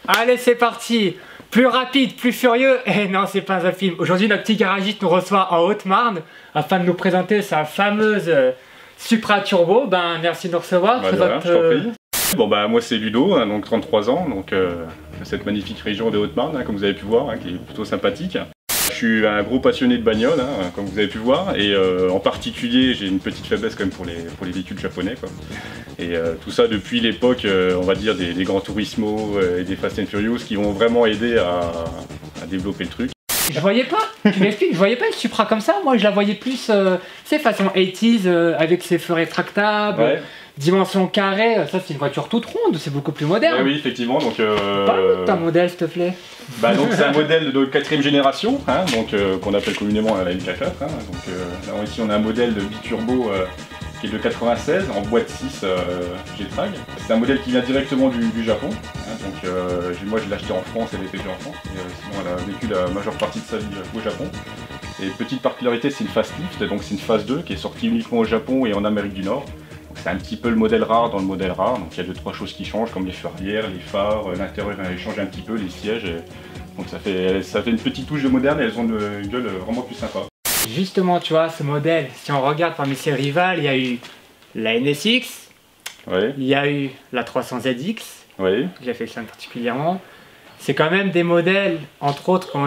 Allez, c'est parti. Plus rapide, plus furieux. Eh non, c'est pas un film. Aujourd'hui, notre petit garagiste nous reçoit en Haute-Marne afin de nous présenter sa fameuse Supra Turbo. Ben, merci de nous recevoir. Bah, Présente, je t'en prie. Bon bah moi c'est Ludo, hein, donc 33 ans, donc cette magnifique région de Haute-Marne, hein, comme vous avez pu voir, hein, qui est plutôt sympathique. Je suis un gros passionné de bagnole, hein, comme vous avez pu voir, et en particulier j'ai une petite faiblesse quand même pour les véhicules japonais, quoi. Et tout ça depuis l'époque, on va dire, des Gran Turismo et des Fast and Furious qui vont vraiment aider à développer le truc. Je voyais pas, tu m'expliques, je voyais pas une Supra comme ça. Moi, je la voyais plus, c'est façon 80s avec ses feux rétractables. Ouais. Dimension carrée, ça c'est une voiture toute ronde, c'est beaucoup plus moderne. Oui, effectivement. Donc, parle-nous de ta modèle, s'il te plaît. Bah, donc c'est un modèle de 4ème génération, hein, donc qu'on appelle communément la MK4. Hein, donc là ici on a un modèle de biturbo qui est de 96 en boîte 6 G-Trag. C'est un modèle qui vient directement du Japon. Hein, donc moi je l'ai acheté en France, elle était déjà en France. Sinon elle a vécu la majeure partie de sa vie au Japon. Et petite particularité, c'est une facelift, donc c'est une phase 2 qui est sortie uniquement au Japon et en Amérique du Nord. C'est un petit peu le modèle rare dans le modèle rare, donc il y a 2-3 choses qui changent comme les feux arrière, les phares, l'intérieur elle change un petit peu, les sièges, donc ça fait une petite touche de moderne et elles ont une gueule vraiment plus sympa. Justement, tu vois, ce modèle, si on regarde parmi ses rivales, il y a eu la NSX, ouais. Il y a eu la 300ZX, ouais. Que j'affectionne particulièrement. C'est quand même des modèles, entre autres,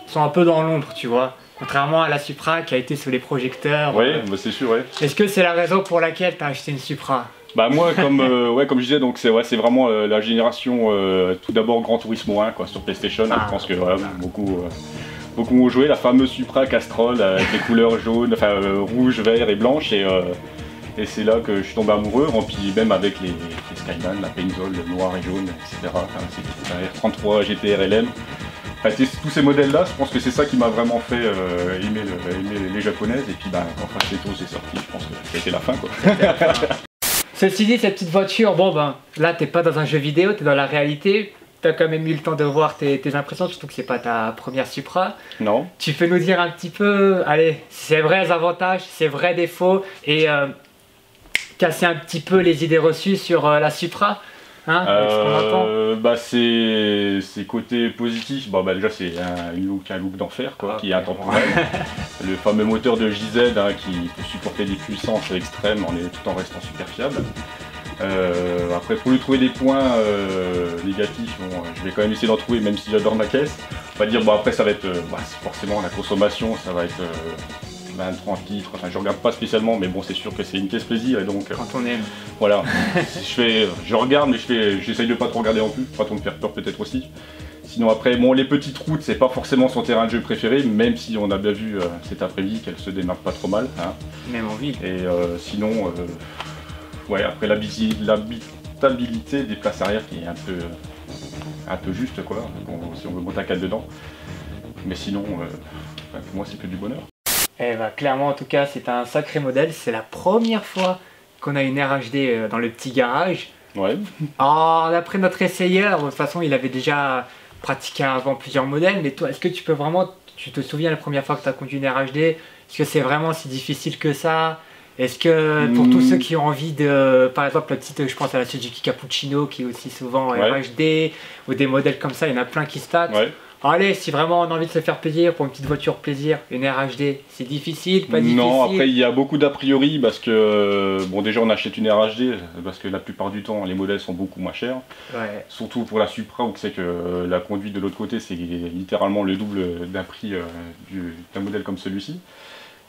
qui sont un peu dans l'ombre, tu vois. Contrairement à la Supra qui a été sous les projecteurs. Oui, bah c'est sûr, ouais. Est-ce que c'est la raison pour laquelle tu as acheté une Supra? Bah moi, comme je disais, donc c'est vraiment la génération tout d'abord Gran Turismo 1 quoi, sur PlayStation. Je pense que beaucoup ont joué la fameuse Supra Castrol avec les couleurs jaunes, enfin rouge, vert et blanche. Et c'est là que je suis tombé amoureux, puis même avec les Skyline, la Penzol, le noir et jaune, etc. Enfin, c'est R33 GTR LM. Enfin, tous ces modèles-là, je pense que c'est ça qui m'a vraiment fait aimer les japonaises. Et puis quand Fast and Furious est sorti, je pense que ça a été la fin, quoi. Ceci dit, cette petite voiture, bon là t'es pas dans un jeu vidéo, t'es dans la réalité. T'as quand même eu le temps de voir tes impressions, surtout que c'est pas ta première Supra. Non. Tu peux nous dire un petit peu, allez, ses vrais avantages, ses vrais défauts et casser un petit peu les idées reçues sur la Supra? Hein, c'est côté positif, déjà c'est un look d'enfer qui est intemporel. Le fameux moteur de JZ qui peut supporter des puissances extrêmes tout en restant super fiable. Après pour lui trouver des points négatifs, je vais quand même essayer d'en trouver même si j'adore ma caisse. On va dire après ça va être forcément la consommation, ça va être 30 litres, enfin je regarde pas spécialement mais bon c'est sûr que c'est une caisse plaisir et donc quand on aime. Voilà, je regarde mais j'essaye de pas trop regarder non plus, pas trop me faire peur peut-être aussi. Sinon après les petites routes c'est pas forcément son terrain de jeu préféré, même si on a bien vu cet après-midi qu'elle se démarque pas trop mal. Hein. Même en ville. Et sinon, après l'habitabilité des places arrière qui est un peu juste quoi, si on veut monter à 4 dedans. Mais sinon, pour moi c'est que du bonheur. Eh ben, clairement en tout cas c'est un sacré modèle, c'est la première fois qu'on a une RHD dans le petit garage. Ouais. D'après notre essayeur, de toute façon il avait déjà pratiqué avant plusieurs modèles, mais toi est-ce que tu te souviens la première fois que tu as conduit une RHD? Est-ce que c'est vraiment si difficile que ça? Est-ce que pour tous ceux qui ont envie de, par exemple je pense à la Suzuki Cappuccino qui est aussi souvent RHD, ou des modèles comme ça, il y en a plein qui se tâtent. Ouais. Allez, si vraiment on a envie de se faire plaisir pour une petite voiture plaisir, une RHD, c'est difficile, pas difficile? Non, après il y a beaucoup d'a priori parce que déjà on achète une RHD parce que la plupart du temps les modèles sont beaucoup moins chers. Ouais. Surtout pour la Supra où c'est que la conduite de l'autre côté c'est littéralement le double d'un prix d'un modèle comme celui-ci.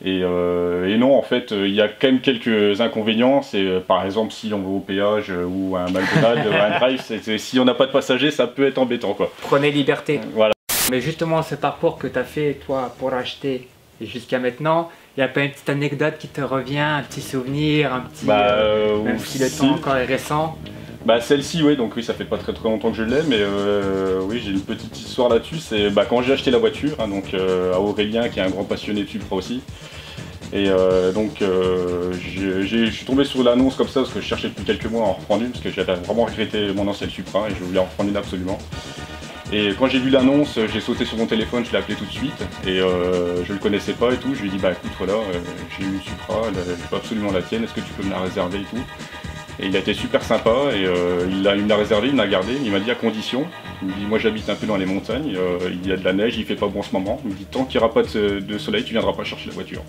Et non, en fait, il y a quand même quelques inconvénients. C'est par exemple si on va au péage ou à un McDonald's ou à un drive, si on n'a pas de passagers, ça peut être embêtant quoi. Prenez liberté. Voilà. Mais justement, ce parcours que tu as fait toi pour acheter jusqu'à maintenant, il n'y a pas une petite anecdote qui te revient, un petit souvenir, un petit même si le temps encore est récent? Celle-ci, oui, donc oui, ça fait pas très longtemps que je l'ai, mais oui, j'ai une petite histoire là-dessus. C'est quand j'ai acheté la voiture, hein, donc à Aurélien, qui est un grand passionné de Supra aussi. Et je suis tombé sur l'annonce comme ça parce que je cherchais depuis quelques mois à en reprendre une parce que j'avais vraiment regretté mon ancienne Supra et je voulais en reprendre une absolument. Et quand j'ai vu l'annonce, j'ai sauté sur mon téléphone, je l'ai appelé tout de suite et je le connaissais pas et tout. Je lui ai dit écoute voilà, j'ai eu une Supra, je veux absolument la tienne, est-ce que tu peux me la réserver et tout. Et il a été super sympa et il me l'a réservé, il me l'a gardé, il m'a dit à condition. Il me dit moi j'habite un peu dans les montagnes, il y a de la neige, il fait pas bon en ce moment. Il me dit tant qu'il n'y aura pas de soleil, tu viendras pas chercher la voiture.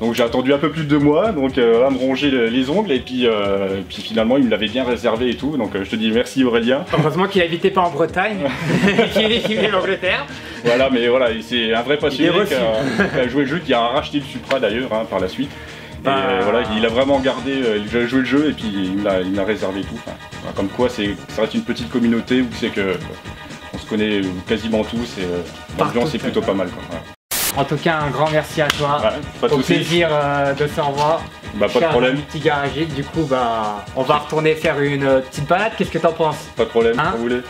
Donc j'ai attendu un peu plus de 2 mois, donc à me ronger les ongles et puis finalement il me l'avait bien réservé et tout. Donc je te dis merci Aurélien. Heureusement qu'il n'habitait pas en Bretagne, qu'il vient d'Angleterre. Voilà, mais voilà, c'est un vrai passionné qui a joué le jeu, qui a racheté le Supra d'ailleurs par la suite. Et voilà, il a vraiment gardé, il a joué le jeu et puis il m'a réservé tout. Enfin, comme quoi, ça reste une petite communauté où c'est que on se connaît quasiment tous et l'ambiance est plutôt pas mal. Quoi. Voilà. En tout cas, un grand merci à toi. Pas de Au plaisir de se revoir. Pas de problème. Petit garagiste, du coup, on va retourner faire une petite balade. Qu'est-ce que t'en penses? Pas de problème, quand vous voulez.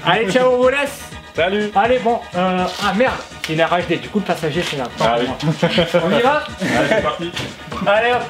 Allez, ciao, on vous laisse. Salut. Allez, bon, ah merde, c'est une RHD, du coup le passager c'est là. Ah, oui. On y va? Allez, c'est parti. Allez hop.